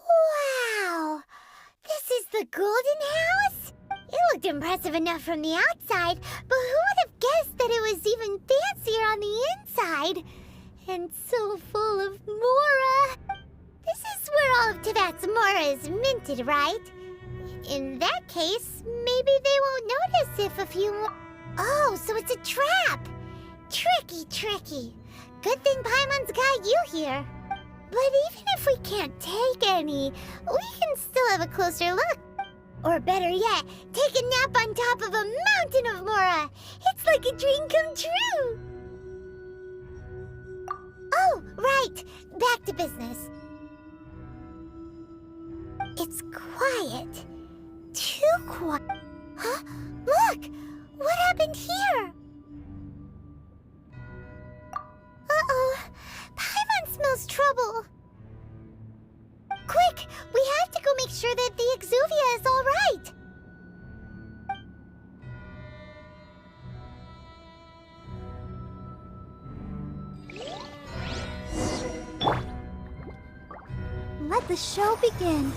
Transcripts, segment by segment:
Wow! This is the Golden House? It looked impressive enough from the outside, but who would have guessed that it was even fancier on the inside? And so full of Mora. This is where all of Teyvat's Mora is minted, right? In that case, maybe they won't notice if a few more... Oh, so it's a trap! Tricky, tricky. Good thing Paimon's got you here. But even if we can't take any, we can still have a closer look. Or better yet, take a nap on top of a mountain of Mora. It's like a dream come true. Oh, right. Back to business. It's quiet. Too quiet. Huh? Look! What happened here? Uh-oh. Paimon smells trouble. Quick! We have to go make sure that the Exuvia is all right. Let the show begin.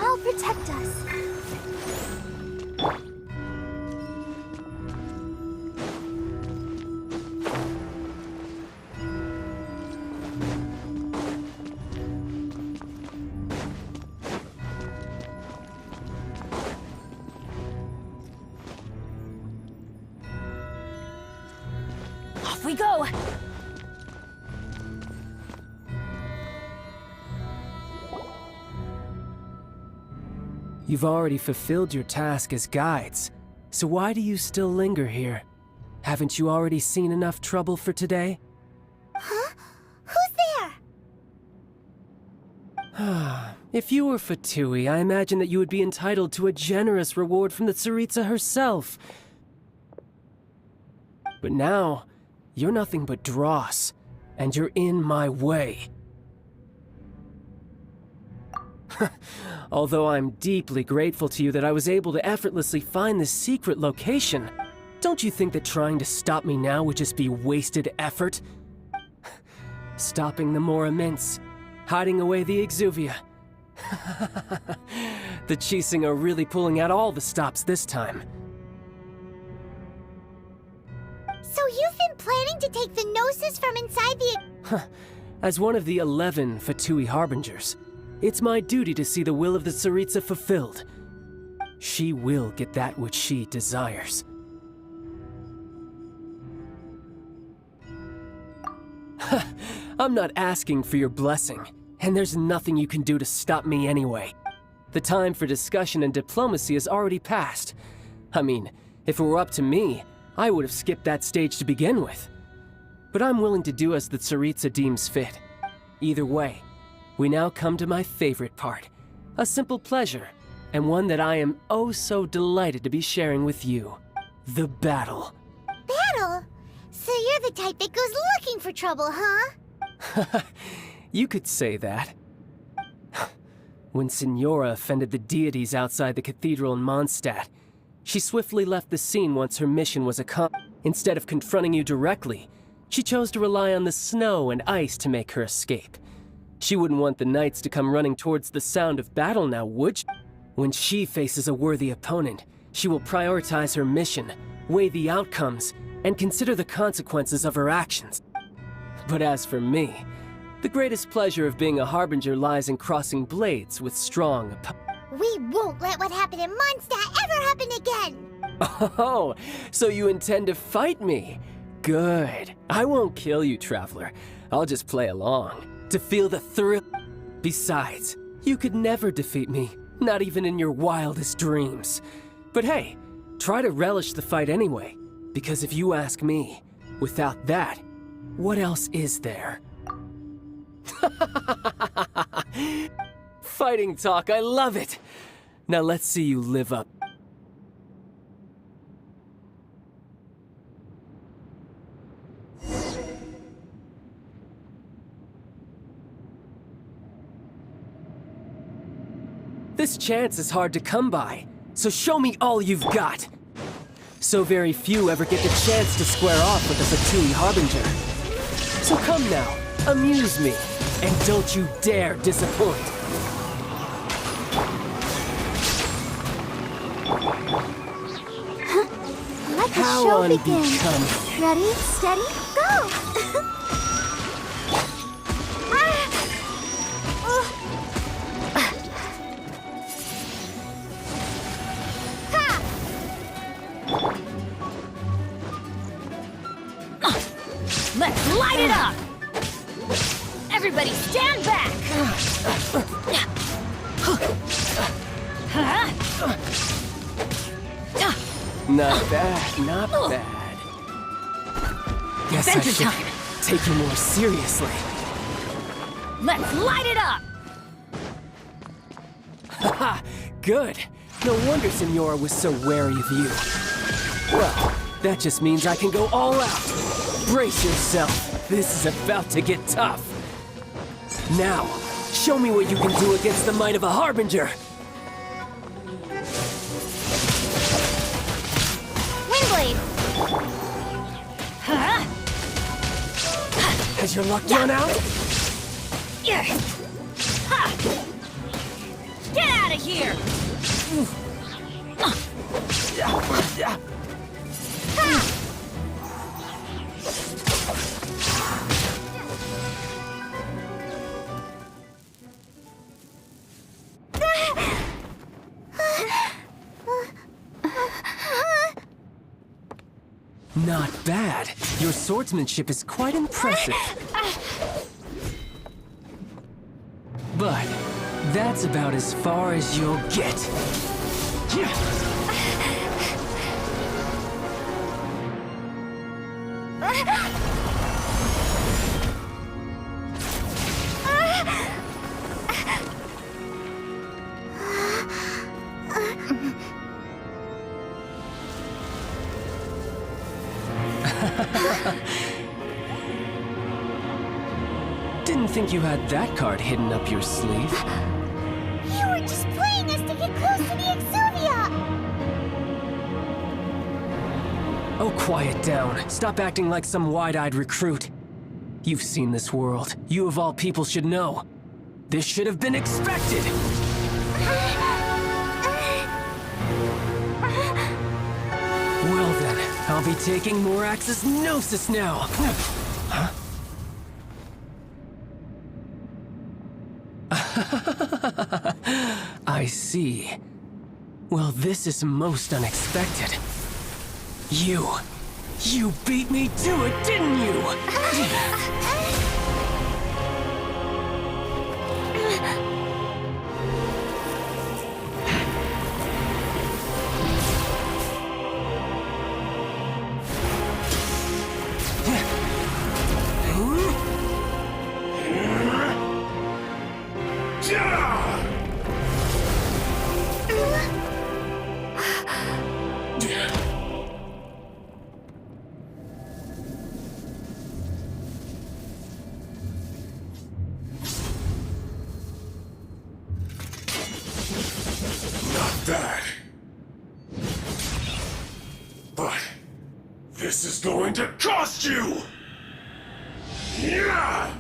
I'll protect us. Off we go! You've already fulfilled your task as guides, so why do you still linger here? Haven't you already seen enough trouble for today? Huh? Who's there? If you were Fatui, I imagine that you would be entitled to a generous reward from the Tsaritsa herself. But now, you're nothing but dross, and you're in my way. Although I'm deeply grateful to you that I was able to effortlessly find this secret location, don't you think that trying to stop me now would just be wasted effort? Stopping the Mora Mints, hiding away the Exuvia. The Chising are really pulling out all the stops this time. So you've been planning to take the Gnosis from inside the... As one of the 11 Fatui Harbingers, it's my duty to see the will of the Tsaritsa fulfilled. she will get that which she desires. I'm not asking for your blessing, and there's nothing you can do to stop me anyway. The time for discussion and diplomacy has already passed. I mean, if it were up to me, I would have skipped that stage to begin with. But I'm willing to do as the Tsaritsa deems fit. Either way, we now come to my favorite part. A simple pleasure, and one that I am oh so delighted to be sharing with you. The battle. Battle? So you're the type that goes looking for trouble, huh? You could say that. When Signora offended the deities outside the cathedral in Mondstadt, she swiftly left the scene once her mission was accomplished. Instead of confronting you directly, she chose to rely on the snow and ice to make her escape. She wouldn't want the knights to come running towards the sound of battle now, would she? When she faces a worthy opponent, she will prioritize her mission, weigh the outcomes, and consider the consequences of her actions. But as for me, the greatest pleasure of being a harbinger lies in crossing blades with strong opponents. We won't let what happened in Mondstadt ever happen again! Oh, so you intend to fight me? Good. I won't kill you, Traveler. I'll just play along, to feel the thrill. Besides, you could never defeat me, not even in your wildest dreams. But hey, try to relish the fight anyway, because if you ask me, without that, what else is there? Fighting talk, I love it! Now let's see you live up. This chance is hard to come by, so show me all you've got! So very few ever get the chance to square off with a Fatui Harbinger. So come now, amuse me, and don't you dare disappoint! Let the How show begin. unbecoming. Ready, steady, go! Let's light it up! Everybody stand back! Not bad, not bad. Guess I Adventure should time! take you more seriously. Let's light it up! Haha, good. No wonder Signora was so wary of you. Well, that just means I can go all out. Brace yourself. This is about to get tough. Now, show me what you can do against the might of a Harbinger. Windblade! Huh? Has your luck run out? Yeah. Ha! Get out of here! Not bad. Your swordsmanship is quite impressive. But that's about as far as you'll get. Didn't think you had that card hidden up your sleeve. You were just playing us to get close to the Exuvia! Oh, quiet down. Stop acting like some wide-eyed recruit. You've seen this world. You of all people should know. This should have been expected! Well then, I'll be taking more Axis Gnosis now! Huh? I see. Well, this is most unexpected. You beat me to it, didn't you? That. But this is going to cost you! Yeah!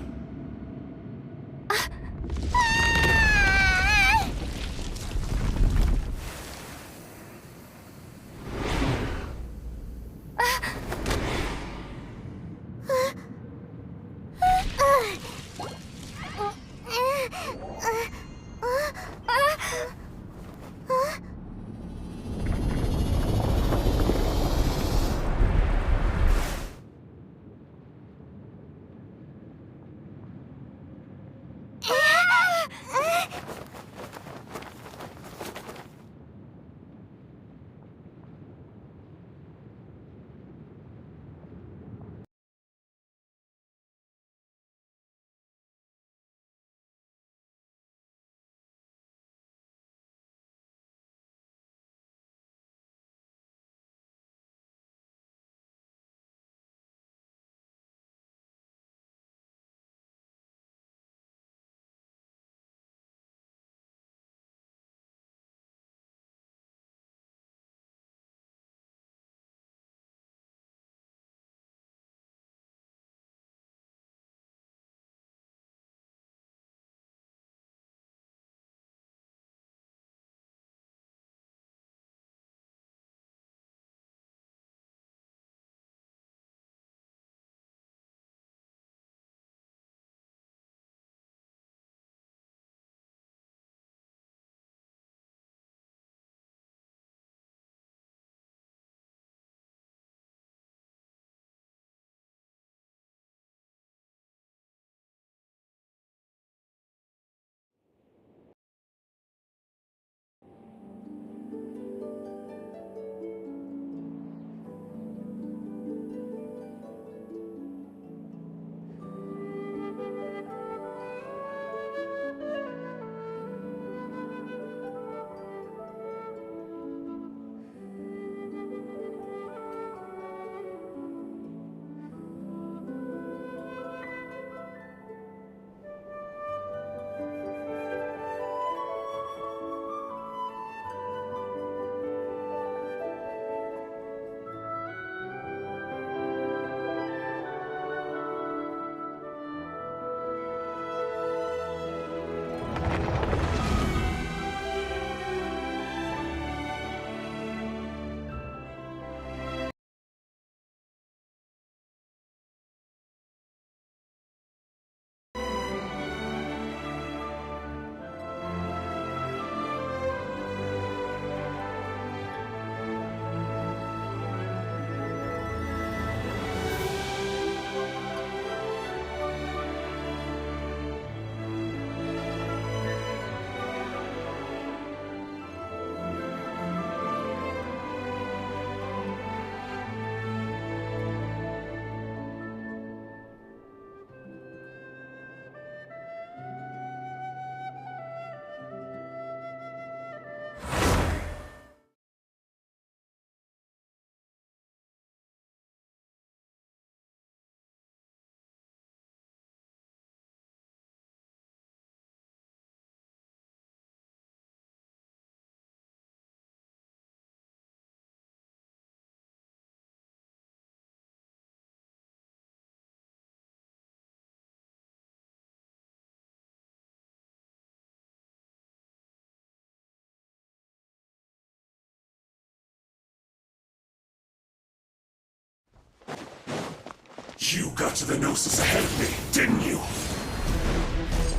You got to the Gnosis ahead of me, didn't you?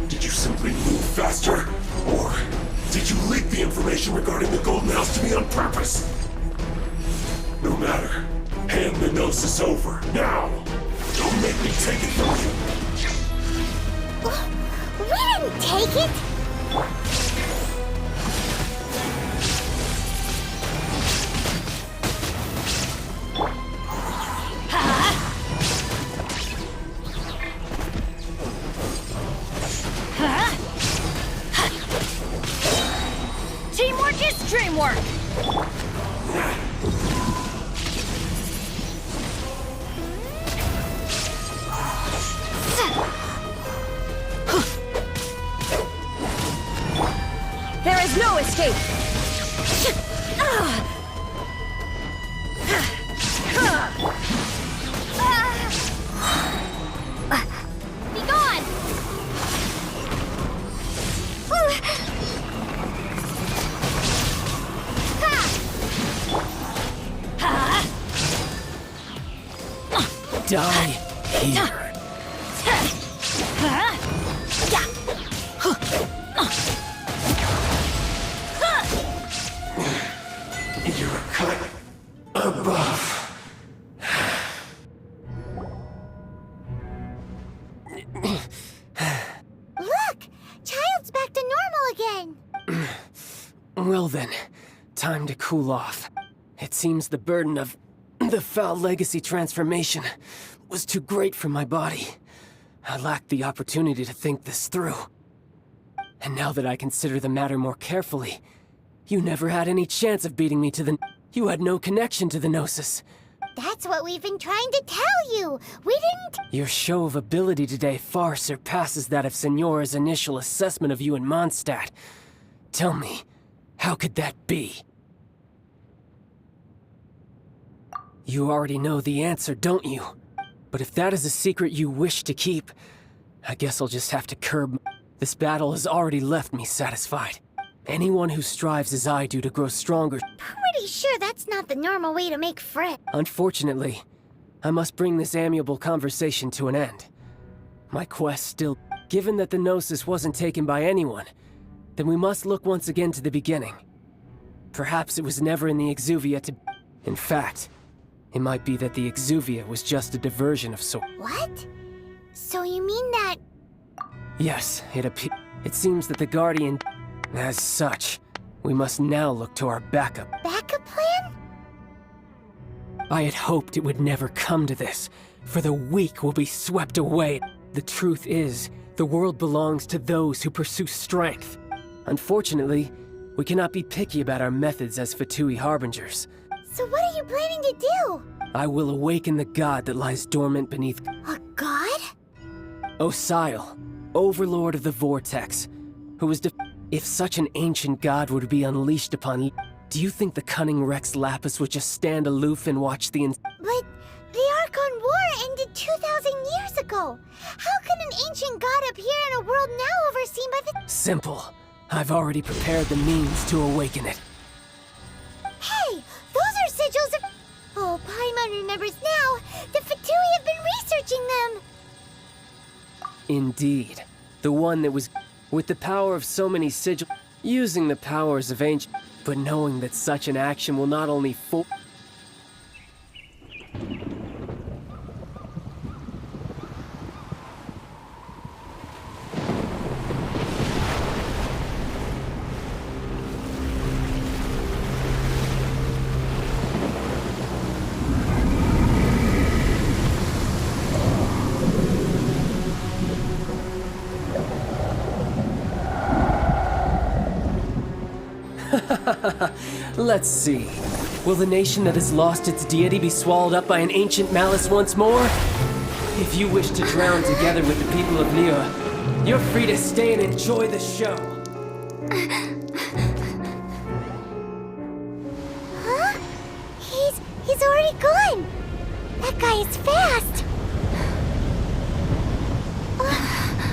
Did you simply move faster? Or Did you leak the information regarding the Golden House to me on purpose? No matter. Hand the Gnosis over, now! Don't make me take it from you! We didn't take it! Teamwork is dreamwork! There is no escape! Be gone! Die here. You're a cut above. Look! Child's back to normal again! Well then, time to cool off. It seems the burden of the foul legacy transformation was too great for my body. I lacked the opportunity to think this through. And now that I consider the matter more carefully, you never had any chance of beating me to the... You had no connection to the Gnosis. That's what we've been trying to tell you! We didn't... Your show of ability today far surpasses that of Signora's initial assessment of you in Mondstadt. Tell me, how could that be? You already know the answer, don't you? But if that is a secret you wish to keep, I guess I'll just have to curb... This battle has already left me satisfied. Anyone who strives as I do to grow stronger... Pretty sure that's not the normal way to make friends. Unfortunately, I must bring this amiable conversation to an end. My quest still... Given that the Gnosis wasn't taken by anyone, then we must look once again to the beginning. Perhaps it was never in the Exuvia to... In fact, it might be that the Exuvia was just a diversion of sorts. What? So you mean that... Yes, it seems that the Guardian... As such, we must now look to our backup. backup plan? I had hoped it would never come to this, for the weak will be swept away. The truth is, the world belongs to those who pursue strength. Unfortunately, we cannot be picky about our methods as Fatui Harbingers. So what are you planning to do? I will awaken the god that lies dormant beneath... A god? Osile, overlord of the Vortex, who was If such an ancient god were to be unleashed upon... Do you think the cunning Rex Lapis would just stand aloof and watch the... But the Archon War ended 2,000 years ago. How can an ancient god appear in a world now overseen by the... Simple. I've already prepared the means to awaken it. Hey! Those are sigils of... Oh, Paimon remembers now. The Fatui have been researching them. Indeed. The one that was... With the power of so many sigils... Using the powers of ancient... But knowing that such an action will not only Let's see. Will the nation that has lost its deity be swallowed up by an ancient malice once more? If you wish to drown together with the people of Liyue, you're free to stay and enjoy the show. Huh? He's already gone. That guy is fast.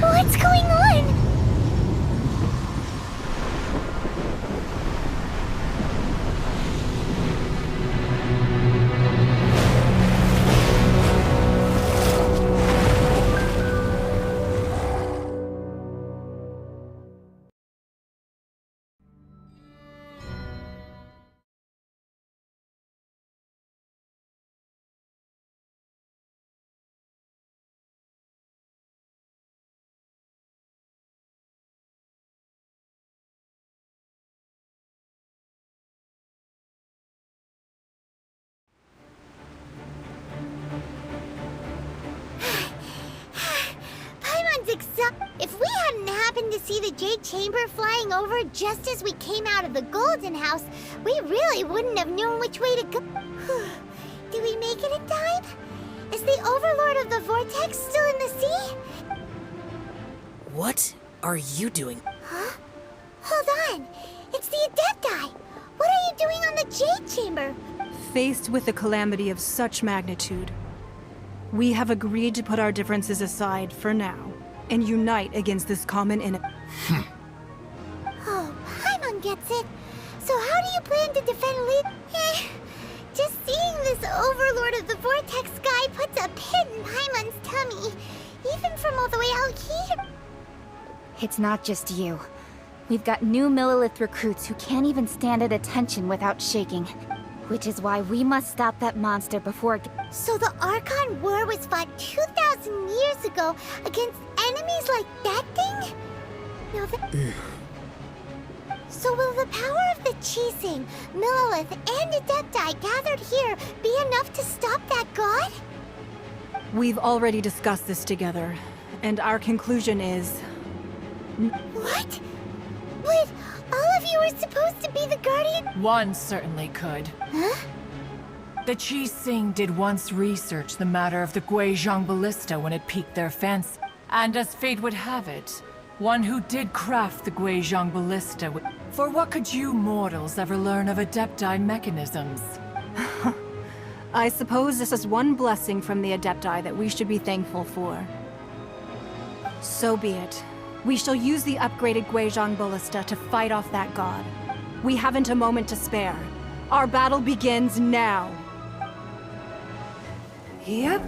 What's going on? see the Jade Chamber flying over just as we came out of the Golden House, we really wouldn't have known which way to go. Did we make it in time? Is the Overlord of the Vortex still in the sea? What are you doing? Huh? Hold on. It's the Adepti. What are you doing on the Jade Chamber? Faced with a calamity of such magnitude, we have agreed to put our differences aside for now and unite against this common enemy. Oh, Paimon gets it. So how do you plan to defend just seeing this Overlord of the Vortex guy puts a pit in Paimon's tummy, even from all the way out here. It's not just you. We've got new Millilith recruits who can't even stand at attention without shaking. Which is why we must stop that monster before it... So the Archon War was fought 2,000 years ago against enemies like that thing? No, So will the power of the Chising, Millilith, and Adepti gathered here be enough to stop that god? We've already discussed this together, and our conclusion is... What? But all of you were supposed to be the guardian... One certainly could. Huh? The Qi-Sing did once research the matter of the Guizhong Ballista when it piqued their fancy. And as fate would have it, one who did craft the Guizhong Ballista For what could you mortals ever learn of Adepti mechanisms? I suppose this is one blessing from the Adepti that we should be thankful for. So be it. We shall use the upgraded Guizhong Ballista to fight off that god. We haven't a moment to spare. Our battle begins now. Yep.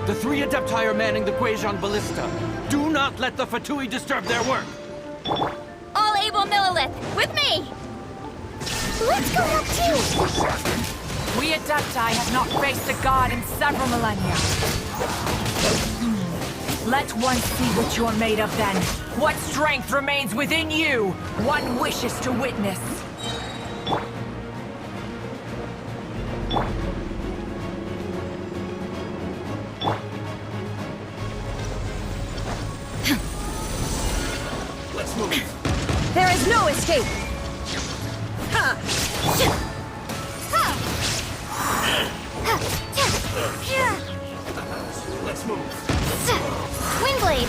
The three Adepti are manning the Guizhong Ballista. Do not let the Fatui disturb their work! All able Millilith, with me! Let's go up too! We Adepti have not faced a god in several millennia. Let one see what you're made of then. What strength remains within you, one wishes to witness. Let's move. There is no escape! Let's move. Windblade!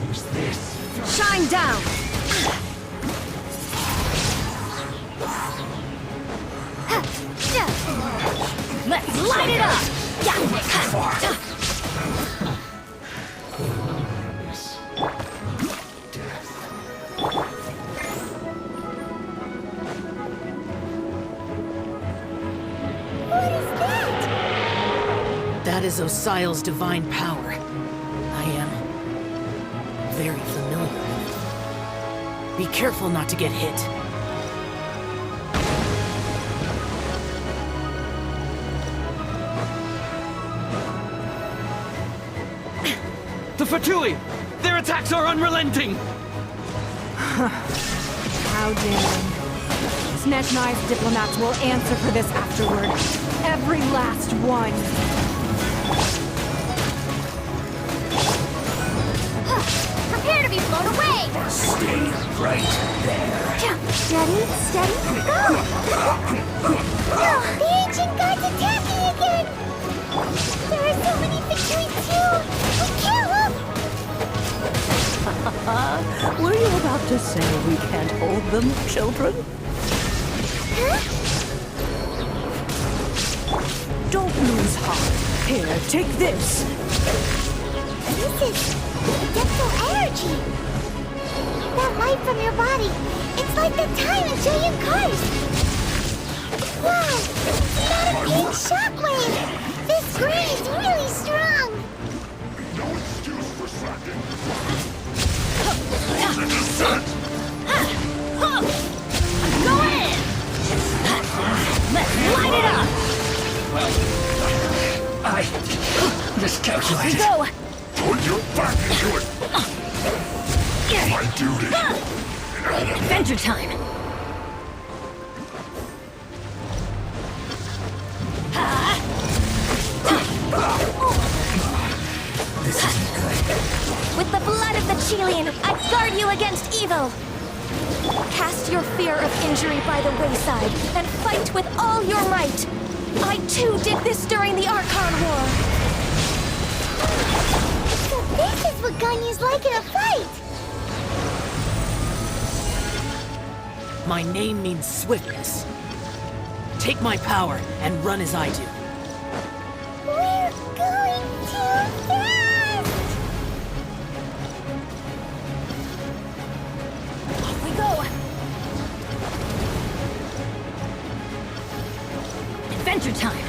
Use this. Shine down! Let's light it up! What is that? That is Osial's divine power. I am very familiar with it. Be careful not to get hit. The Fatui! Their attacks are unrelenting! How dare them. Snezhnai's diplomats will answer for this afterward. Every last one. Prepare to be blown away! Stay right there. Steady, steady, go! No, the ancient god's attacking again! There are so many victories too! We can't look! Were you about to say we can't hold them, children? Huh? Don't lose heart. Here, take this. This is Adeptal energy! That light from your body, it's like the time in giant cars! Wow! It's not a pink shockwave! This gray is really strong! No excuse for slacking. Go in! Let's light it up! I miscalculated. Go! Put your back into it. My duty. Adventure time! This isn't good. With the blood of the Chilean, I guard you against evil! Cast your fear of injury by the wayside, and fight with all your might! I too did this during the Archon War! So this is what Ganyu's like in a fight! My name means swiftness. Take my power and run as I do. We're going too fast! Off we go! Adventure time!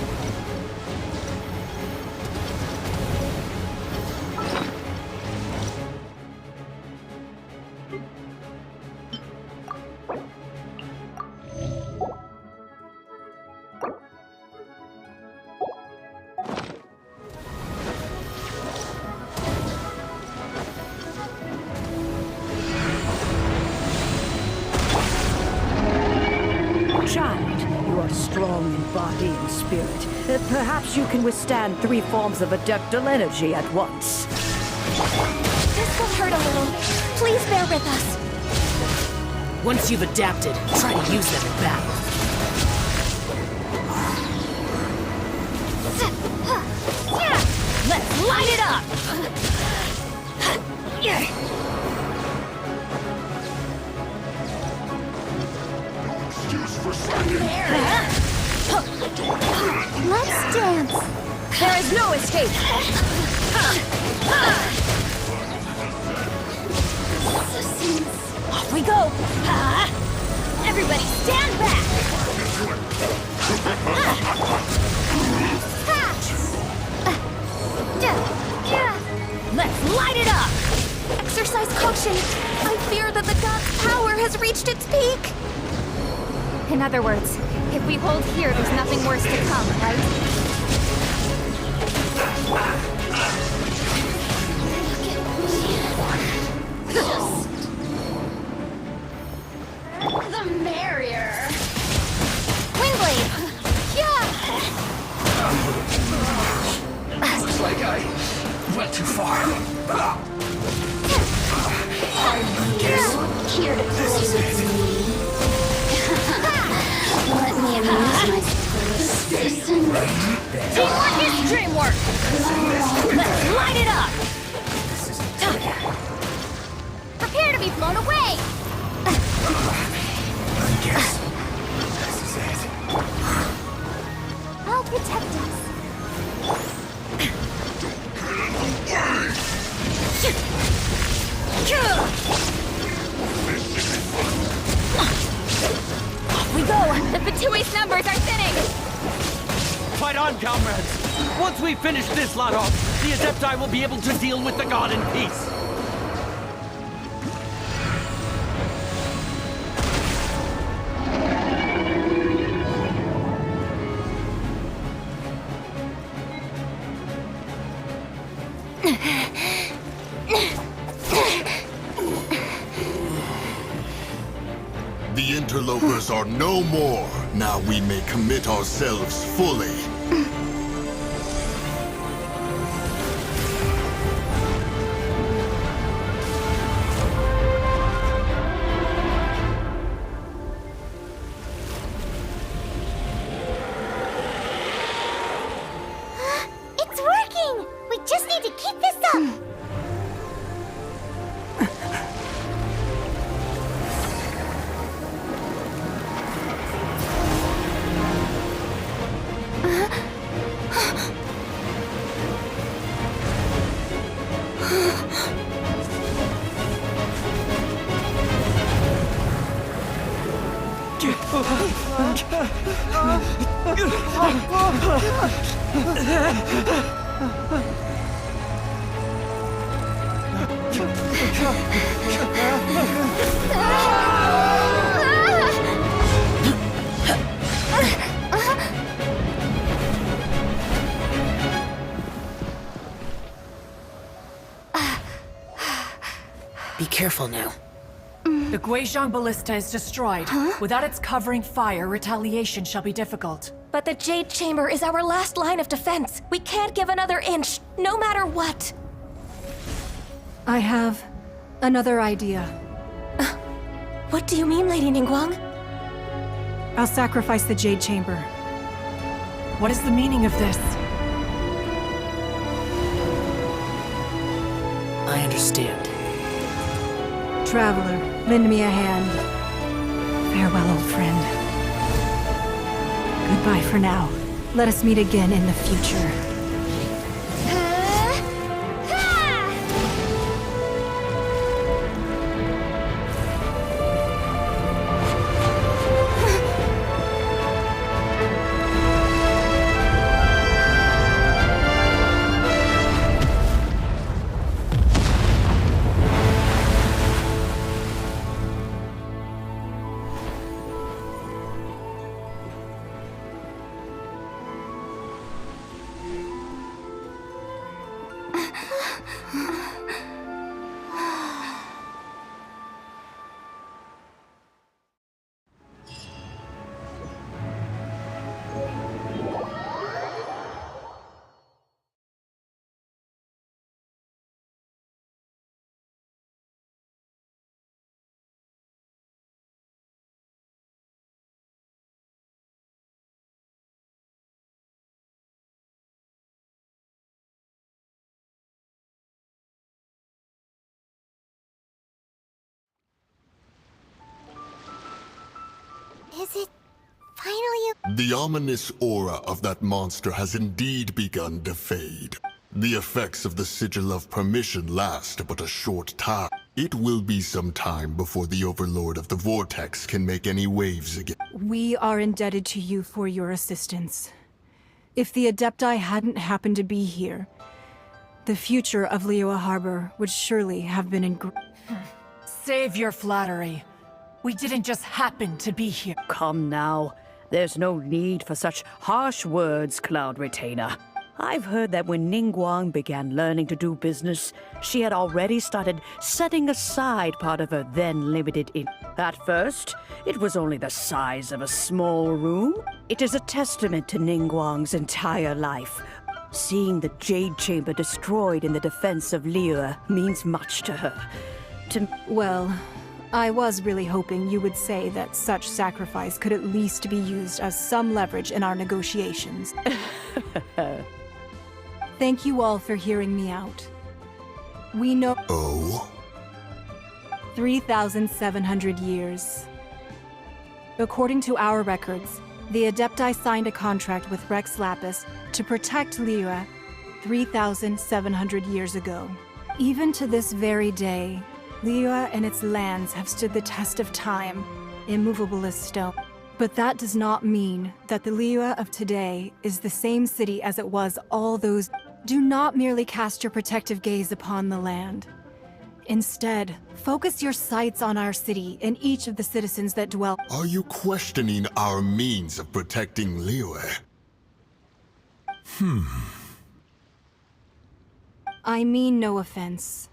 Child, you are strong in body and spirit. Perhaps you can withstand 3 forms of adeptal energy at once. This will hurt a little. Please bear with us. Once you've adapted, try to use them in battle. Let's light it up! Excuse for slacking. Let's dance! There is no escape! Off we go! Everybody stand back! Let's light it up! Exercise caution! I fear that the god's power has reached its peak! In other words, if we hold here, there's nothing worse to come, right? The merrier! Windblade! Yeah! Looks like I went too far. Here to play with me. Let me amuse myself. Teamwork is dreamwork! Let's light it up! Prepare to be blown away! I guess this is it. I'll protect us. Off we go! The Fatui's numbers are thinning! Fight on, comrades! Once we finish this lot off, the Adepti will be able to deal with the god in peace. The interlopers are no more. Now we may commit ourselves fully. It's working! We just need to keep this up! Be careful now. The Guizhong Ballista is destroyed. Without its covering fire, retaliation shall be difficult. But the Jade Chamber is our last line of defense. We can't give another inch, no matter what. I have another idea. What do you mean, Lady Ningguang? I'll sacrifice the Jade Chamber. What is the meaning of this? I understand. Traveler, lend me a hand. Farewell, old friend. Goodbye for now. Let us meet again in the future. Is it finally... The ominous aura of that monster has indeed begun to fade. The effects of the Sigil of Permission last but a short time. It will be some time before the Overlord of the Vortex can make any waves again. We are indebted to you for your assistance. If the Adepti hadn't happened to be here, the future of Liyue Harbor would surely have been in... Save your flattery. We didn't just happen to be here. Come now. There's no need for such harsh words, Cloud Retainer. I've heard that when Ningguang began learning to do business, she had already started setting aside part of her then limited At first, it was only the size of a small room. It is a testament to Ningguang's entire life. Seeing the Jade Chamber destroyed in the defense of Liyue means much to her. Well, I was really hoping you would say that such sacrifice could at least be used as some leverage in our negotiations. Thank you all for hearing me out. We know... Oh? 3,700 years. According to our records, the Adepti signed a contract with Rex Lapis to protect Liyue 3,700 years ago. Even to this very day, Liyue and its lands have stood the test of time, immovable as stone. But that does not mean that the Liyue of today is the same city as it was all those... Do not merely cast your protective gaze upon the land. Instead, focus your sights on our city and each of the citizens that dwell... Are you questioning our means of protecting Liyue? I mean no offense.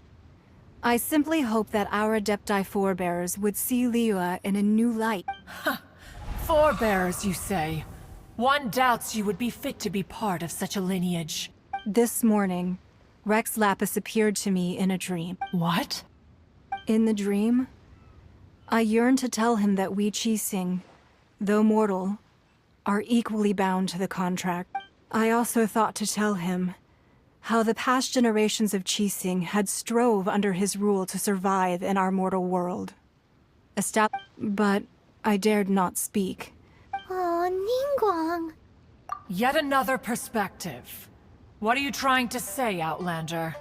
I simply hope that our Adepti forebears would see Liyue in a new light. Forebears, you say? One doubts you would be fit to be part of such a lineage. This morning, Rex Lapis appeared to me in a dream. What? In the dream, I yearned to tell him that we Qixing, though mortal, are equally bound to the contract. I also thought to tell him how the past generations of Qixing had strove under his rule to survive in our mortal world. But I dared not speak. Oh, Ningguang. Yet another perspective. What are you trying to say, Outlander?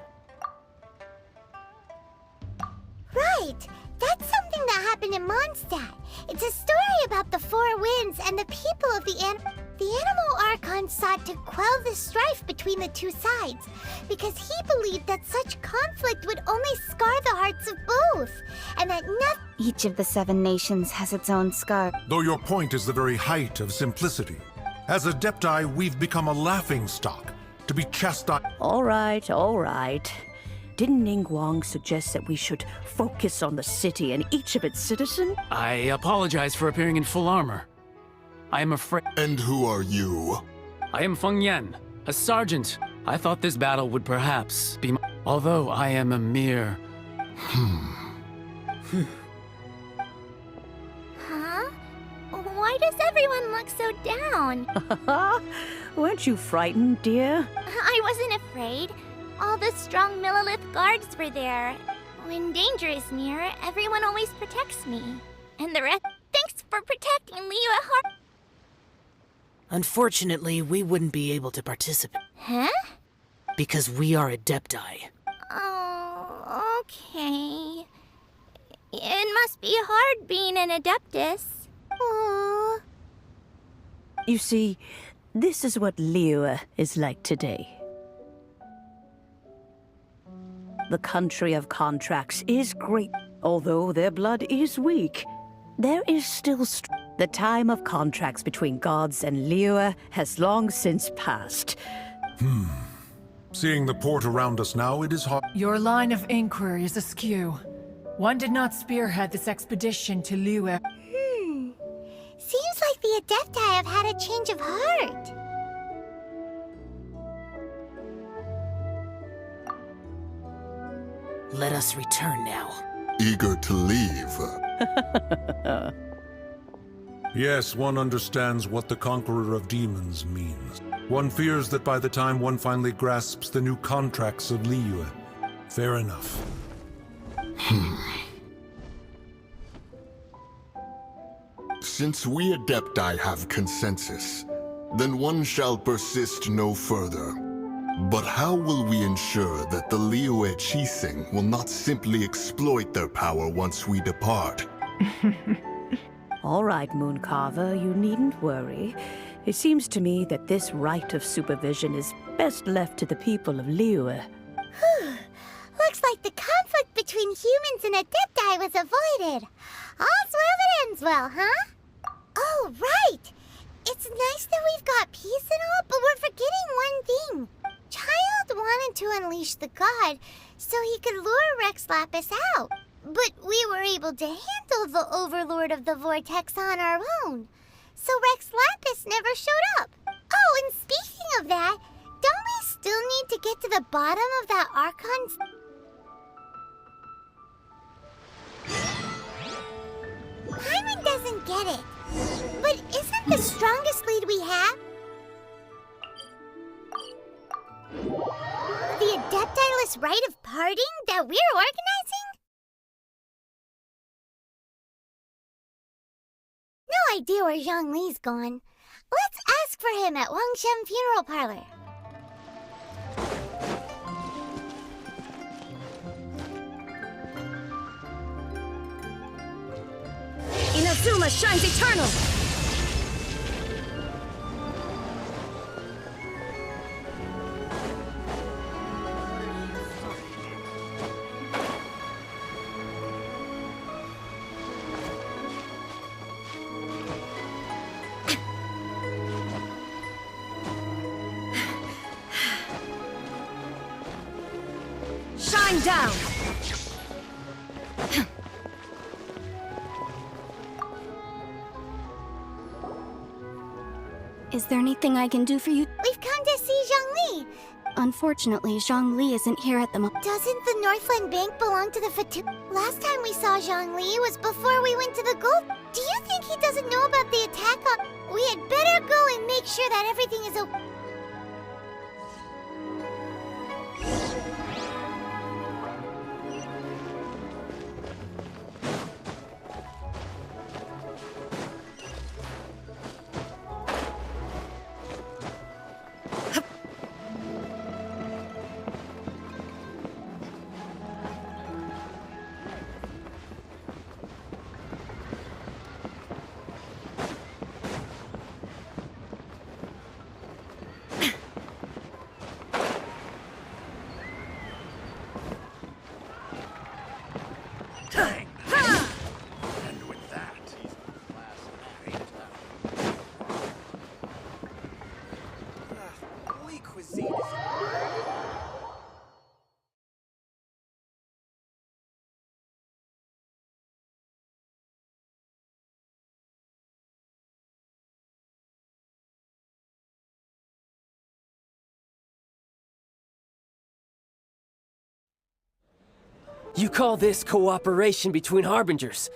Right! That's something that happened in Mondstadt. It's a story about the Four Winds and the people of the Animal Archon sought to quell the strife between the two sides, because he believed that such conflict would only scar the hearts of both, and that nothing... Each of the 7 nations has its own scar. Though your point is the very height of simplicity. As Adepti, we've become a laughingstock, to be chastised. All right. Didn't Ningguang suggest that we should focus on the city and each of its citizens? I apologize for appearing in full armor. I am afraid. And who are you? I am Feng Yan, a sergeant. I thought this battle would perhaps be although I am a mere... Huh? Why does everyone look so down? Weren't you frightened, dear? I wasn't afraid. All the strong Millilith guards were there. When danger is near, everyone always protects me. And the rest... Thanks for protecting Liyue Har... Unfortunately, we wouldn't be able to participate. Huh? Because we are Adepti. Oh, okay. It must be hard being an Adeptus. Aww. You see, this is what Liyue is like today. The country of contracts is great, although their blood is weak. There is still the time of contracts between gods and Liyue has long since passed. Seeing the port around us now, it is hard. Your line of inquiry is askew. One did not spearhead this expedition to Liyue. Seems like the Adepti have had a change of heart. Let us return now. Eager to leave. Yes, one understands what the Conqueror of Demons means. One fears that by the time one finally grasps the new contracts of Liyue. Fair enough. Since we Adepti have consensus, then one shall persist no further. But how will we ensure that the Liyue Qixing will not simply exploit their power once we depart? All right, Mooncarver, you needn't worry. It seems to me that this right of supervision is best left to the people of Liyue. Looks like the conflict between humans and Adepti was avoided. All's well that ends well, huh? Oh, right! It's nice that we've got peace and all, but we're forgetting one thing. Child wanted to unleash the god so he could lure Rex Lapis out. But we were able to handle the Overlord of the Vortex on our own. So Rex Lapis never showed up. Oh, and speaking of that, don't we still need to get to the bottom of that Archon's... Paimon doesn't get it. But isn't the strongest lead we have the Adepti-less rite of parting that we're organizing? No idea where ZHONGLI's gone. Let's ask for him at Wangshen Funeral Parlor. Inazuma shines eternal! Shine down! Is there anything I can do for you? We've come to see Zhongli. Unfortunately, Zhongli isn't here at the moment. Doesn't the Northland Bank belong to the Fatui? Last time we saw Zhongli was before we went to the gold. Do you think he doesn't know about the attack on... We had better go and make sure that everything is okay. You call this cooperation between Harbingers?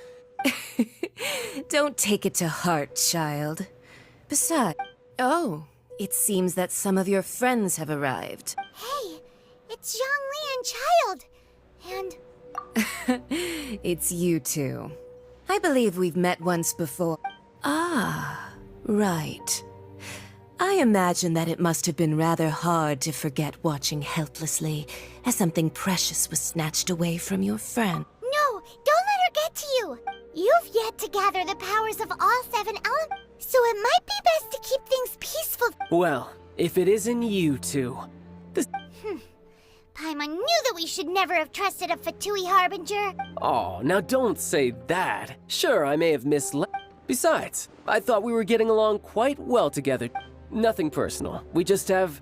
Don't take it to heart, child. Besides... Oh, it seems that some of your friends have arrived. Hey, it's Zhongli and Child. And... It's you two. I believe we've met once before. Ah, right. I imagine that it must have been rather hard to forget watching helplessly as something precious was snatched away from your friend. No, don't let her get to you. You've yet to gather the powers of all 7 elements, so it might be best to keep things peaceful. Well, if it isn't you two, this... Paimon knew that we should never have trusted a Fatui Harbinger. Oh, now don't say that. Sure, I may have misled... Besides, I thought we were getting along quite well together. Nothing personal. We just have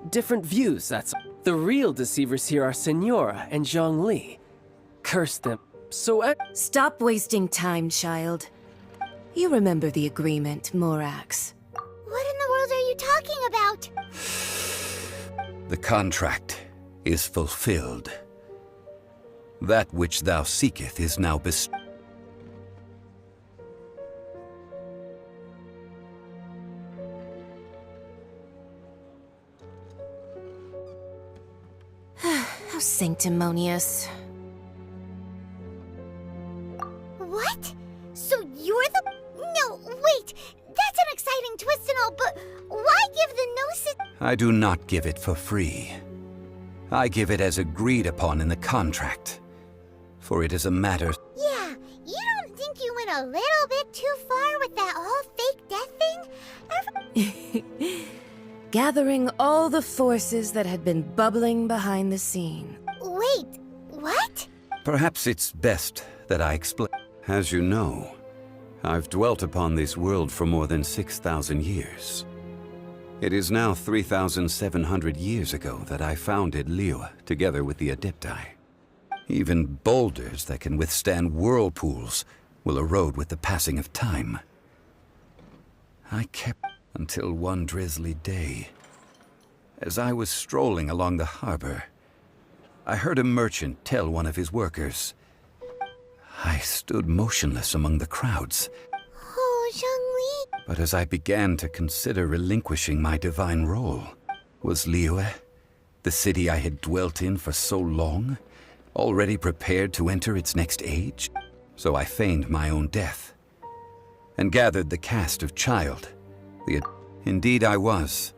different views, that's all. The real deceivers here are Senora and Zhongli. Curse them. So Stop wasting time, child. You remember the agreement, Morax. What in the world are you talking about? The contract is fulfilled. That which thou seeketh is now bestowed. How sanctimonious. What? So you're the... No, wait! That's an exciting twist and all, but why give the Gnosis... I do not give it for free. I give it as agreed upon in the contract. For it is a matter... Yeah, you don't think you went a little bit too far with that whole fake death thing? Gathering all the forces that had been bubbling behind the scene. Wait, what? Perhaps it's best that I explain. As you know, I've dwelt upon this world for more than 6,000 years. It is now 3,700 years ago that I founded Liyue, together with the Adepti. Even boulders that can withstand whirlpools will erode with the passing of time. I kept until one drizzly day. As I was strolling along the harbor, I heard a merchant tell one of his workers. I stood motionless among the crowds. Oh, Zhongli. But as I began to consider relinquishing my divine role, was Liyue, the city I had dwelt in for so long, already prepared to enter its next age? So I feigned my own death, and gathered the cast of Child. Indeed I was.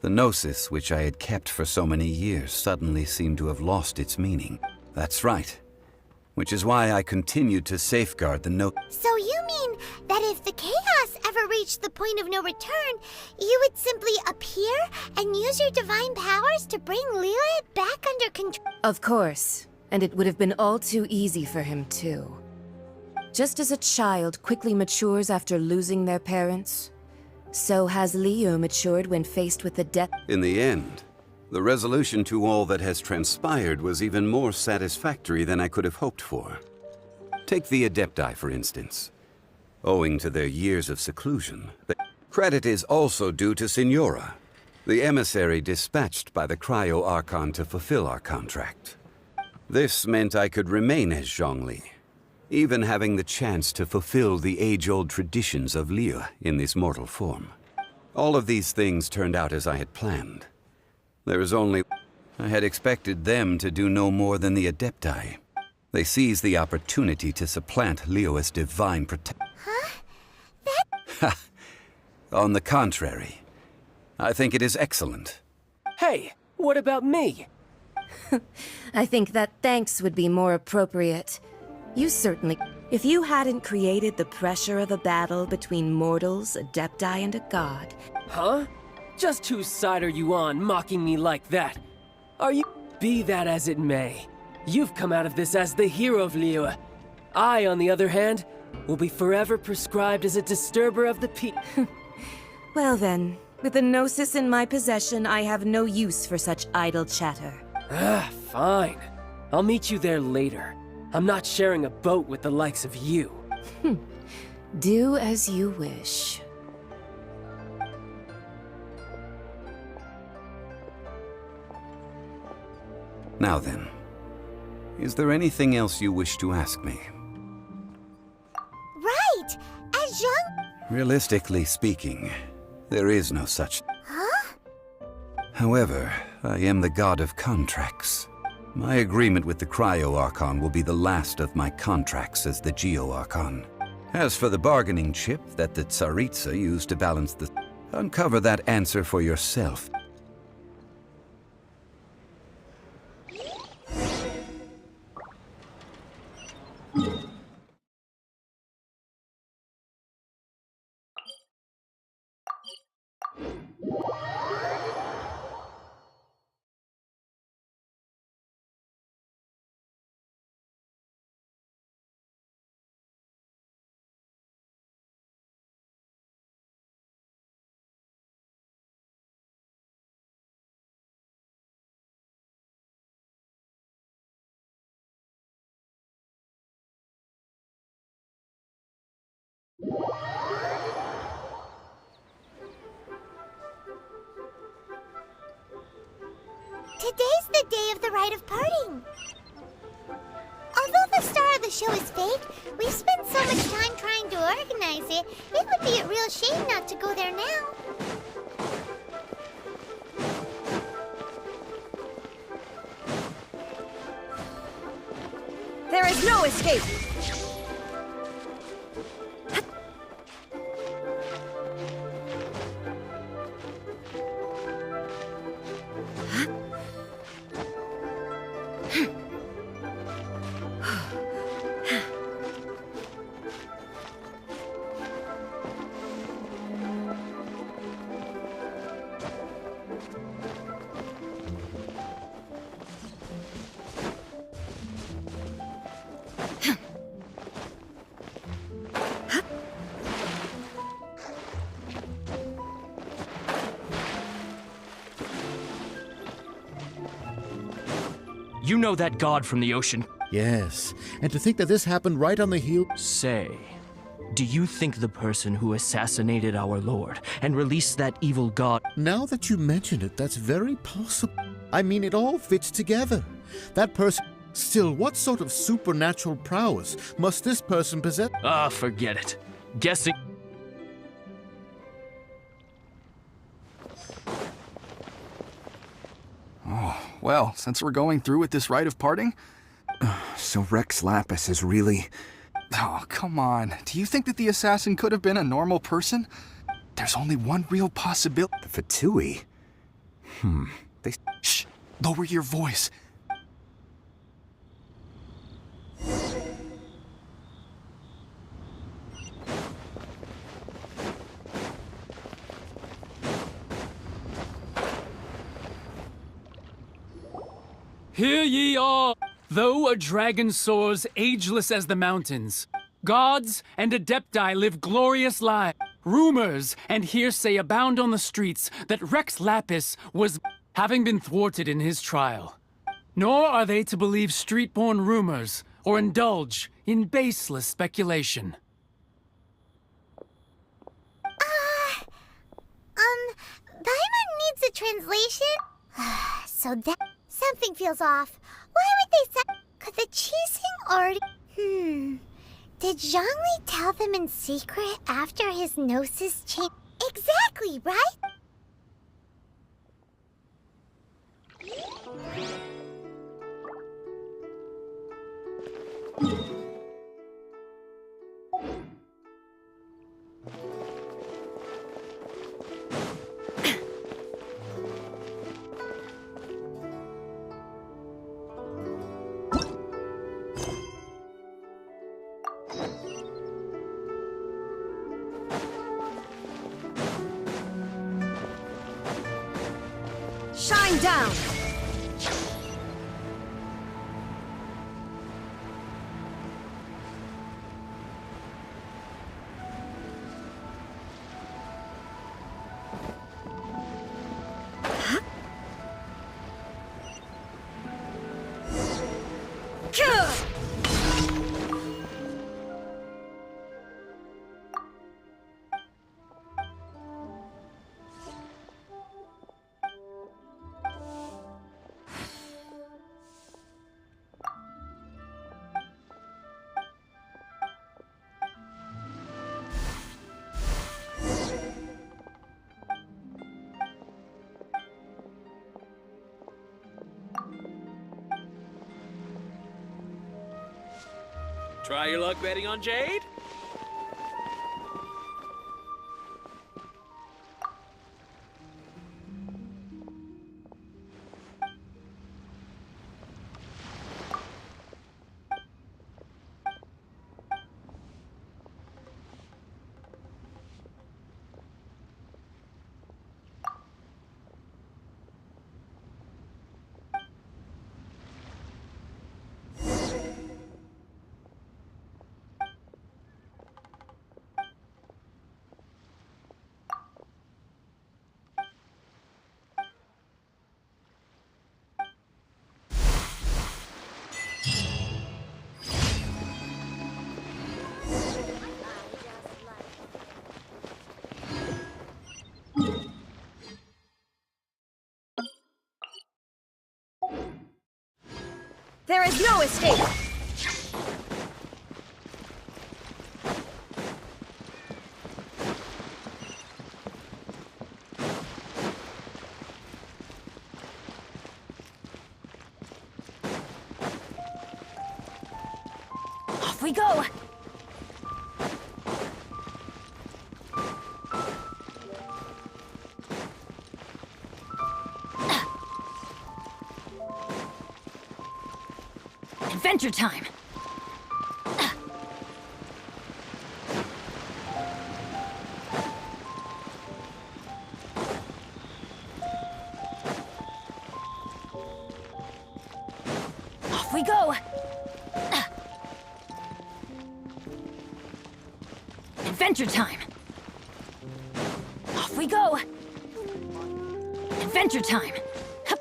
The Gnosis, which I had kept for so many years, suddenly seemed to have lost its meaning. That's right. Which is why I continued to safeguard the So you mean that if the chaos ever reached the point of no return, you would simply appear and use your divine powers to bring Liyue back under control? Of course. And it would have been all too easy for him, too. Just as a child quickly matures after losing their parents, so has Liyue matured when faced with the death. In the end, the resolution to all that has transpired was even more satisfactory than I could have hoped for. Take the Adepti, for instance. Owing to their years of seclusion, the credit is also due to Signora, the emissary dispatched by the Geo Archon to fulfill our contract. This meant I could remain as ZHONGLI, even having the chance to fulfill the age-old traditions of Liyue in this mortal form. All of these things turned out as I had planned. There is only... I had expected them to do no more than the Adepti. They seized the opportunity to supplant Liyue's divine protection. Huh? On the contrary, I think it is excellent. Hey, what about me? I think that thanks would be more appropriate. You certainly... If you hadn't created the pressure of a battle between mortals, Adepti, and a god... Huh? Just whose side are you on, mocking me like that? Are you... Be that as it may, you've come out of this as the hero of Liyue. I, on the other hand, will be forever prescribed as a disturber of the peace. Well then, with the Gnosis in my possession, I have no use for such idle chatter. Ah, fine. I'll meet you there later. I'm not sharing a boat with the likes of you. Do as you wish. Now then, is there anything else you wish to ask me? Right! As young... Realistically speaking, there is no such... Huh? However, I am the god of contracts. My agreement with the Geo Archon will be the last of my contracts as the Geo Archon. As for the bargaining chip that the Tsaritsa used to balance the... Uncover that answer for yourself. Today's the day of the rite of parting. Although the star of the show is fake, we've spent so much time trying to organize it, it would be a real shame not to go there now. There is no escape! You know that god from the ocean? Yes, and to think that this happened right on the heel... Say, do you think the person who assassinated our lord and released that evil god... Now that you mention it, that's very possible. I mean, it all fits together. That person... Still, what sort of supernatural prowess must this person possess? Ah, forget it. Guessing... Oh, well, since we're going through with this rite of parting... So Rex Lapis is really... Oh, come on. Do you think that the assassin could have been a normal person? There's only one real possibility. The Fatui? They... Shh! Lower your voice. Hear ye all! Though a dragon soars ageless as the mountains, gods and Adepti live glorious lives. Rumors and hearsay abound on the streets that Rex Lapis was having been thwarted in his trial. Nor are they to believe street-born rumors or indulge in baseless speculation. Paimon needs a translation? So that... something feels off. Why would they say... Could the Qixing already... Did Zhongli tell them in secret after his gnosis change? Exactly, right? Shine down! Try your luck betting on Jade? There is no escape! Off we go! Adventure time! Off we go! Adventure time! Off we go! Adventure time! Hup.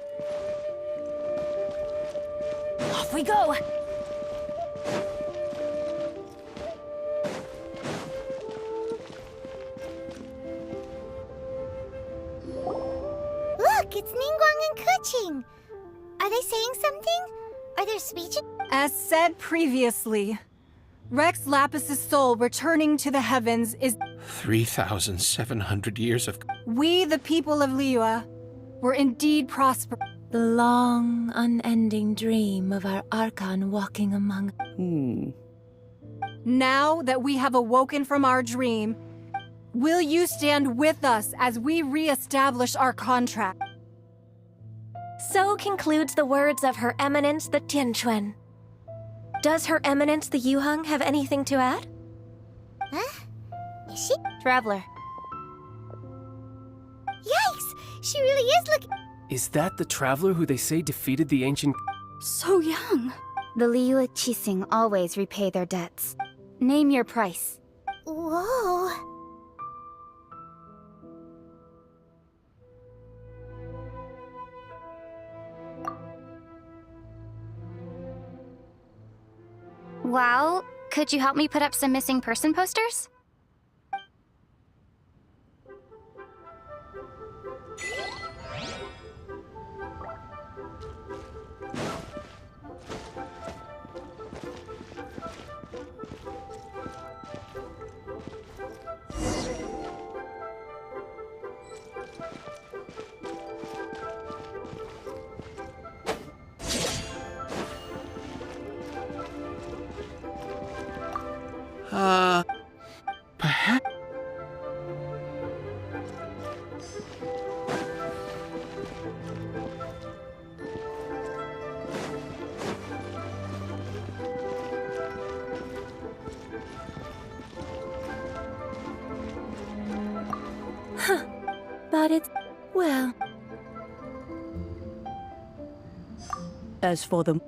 Off we go! Look, it's Ningguang and Keqing. Are they saying something? Are there speeches? As said previously, Rex Lapis's soul returning to the heavens is... 3,700 years of... We, the people of Liyue, were indeed prosperous. The long, unending dream of our Archon walking among... Now that we have awoken from our dream, will you stand with us as we re-establish our contract? So concludes the words of Her Eminence the Tianquan. Does Her Eminence the Yuheng have anything to add? Huh? Is she? Traveler. Yikes! She really is looking... Is that the traveler who they say defeated the ancient... So young. The Liyue Qixing always repay their debts. Name your price. Whoa. Well, could you help me put up some missing person posters? Perhaps. But it's... well... As for the...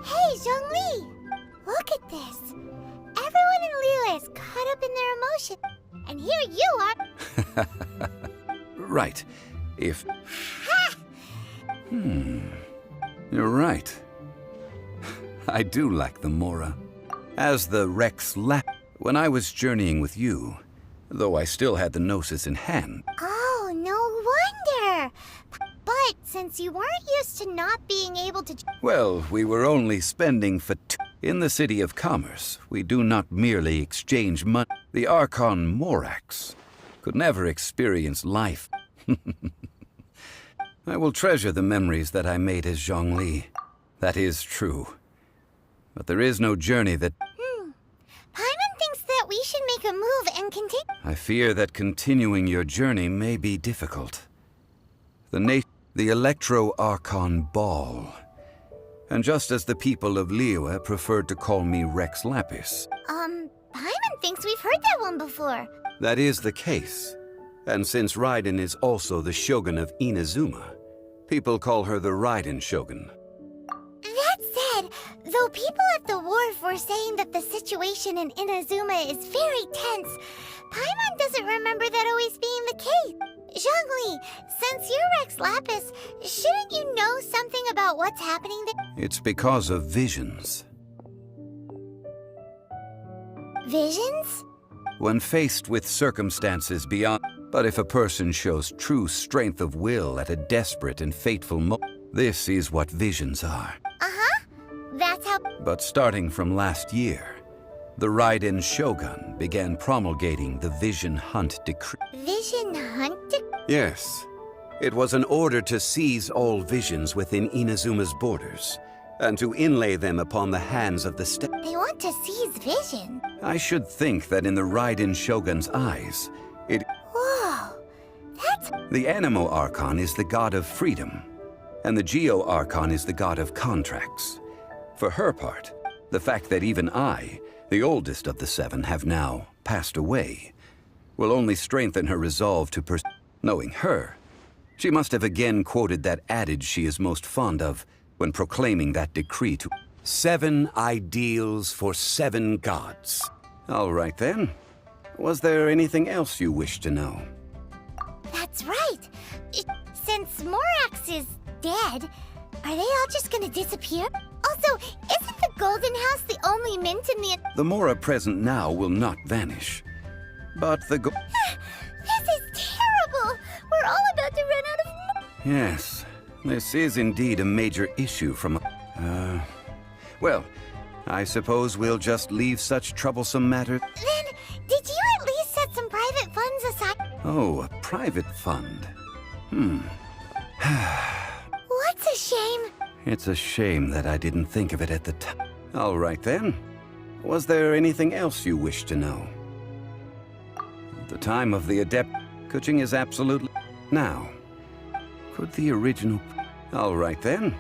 Hey, ZHONGLI! Look at this. Everyone in Liyue is caught up in their emotion. And here you are. Right. If... You're right. I do like the Mora. As the Rex lap... When I was journeying with you, though I still had the Gnosis in hand... Oh, no wonder. But since you weren't used to not being able to... Well, we were only spending for in the City of Commerce. We do not merely exchange money. The Archon Morax could never experience life. I will treasure the memories that I made as ZHONGLI. That is true. But there is no journey that... Paimon thinks that we should make a move and continue... I fear that continuing your journey may be difficult. The Electro-Archon Ball. And just as the people of Liyue preferred to call me Rex Lapis. Paimon thinks we've heard that one before. That is the case. And since Raiden is also the Shogun of Inazuma, people call her the Raiden Shogun. That said, though people at the wharf were saying that the situation in Inazuma is very tense, Paimon doesn't remember that always being the case. ZHONGLI, since you're Rex Lapis, shouldn't you know something about what's happening there? It's because of visions. Visions? When faced with circumstances beyond... But if a person shows true strength of will at a desperate and fateful moment, this is what visions are. Uh-huh. That's how... But starting from last year, the Raiden Shogun began promulgating the Vision Hunt Decree. Vision Hunt Decree? Yes. It was an order to seize all visions within Inazuma's borders, and to inlay them upon the hands of the They want to seize vision? I should think that in the Raiden Shogun's eyes, it... Whoa, that's... The Anemo Archon is the god of freedom, and the Geo Archon is the god of contracts. For her part, the fact that even I, the oldest of the seven, have now passed away, will only strengthen her resolve to pursue. Knowing her, she must have again quoted that adage she is most fond of when proclaiming that decree to 7 ideals for 7 gods. All right then. Was there anything else you wish to know? That's right. Since Morax is dead, are they all just gonna disappear? Also, isn't the Golden House the only mint in the... The Mora present now will not vanish. But the This is terrible! We're all about to run out of... Yes, this is indeed a major issue from... Well, I suppose we'll just leave such troublesome matters... Then, did you at least set some private funds aside? Oh, a private fund. What's a shame? It's a shame that I didn't think of it at the time. All right then. Was there anything else you wish to know? At the time of the Adept, Kuching is absolutely... Now, could the original... All right then.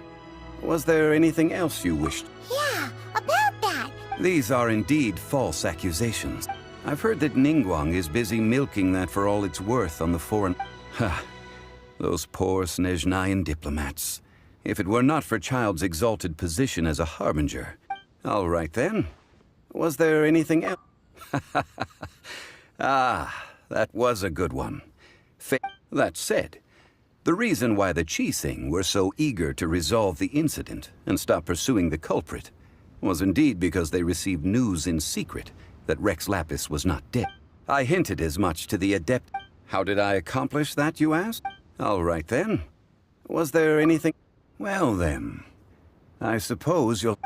Was there anything else you wished? Yeah, about that. These are indeed false accusations. I've heard that Ningguang is busy milking that for all it's worth on the foreign... Ha! Those poor Snezhnayan diplomats. if it were not for Child's exalted position as a harbinger. All right then. Was there anything else? Ah, that was a good one. That said, the reason why the Chi-Sing were so eager to resolve the incident and stop pursuing the culprit was indeed because they received news in secret that Rex Lapis was not dead. I hinted as much to the Adept. How did I accomplish that, you ask? All right then. Was there anything? Well then, I suppose you'll...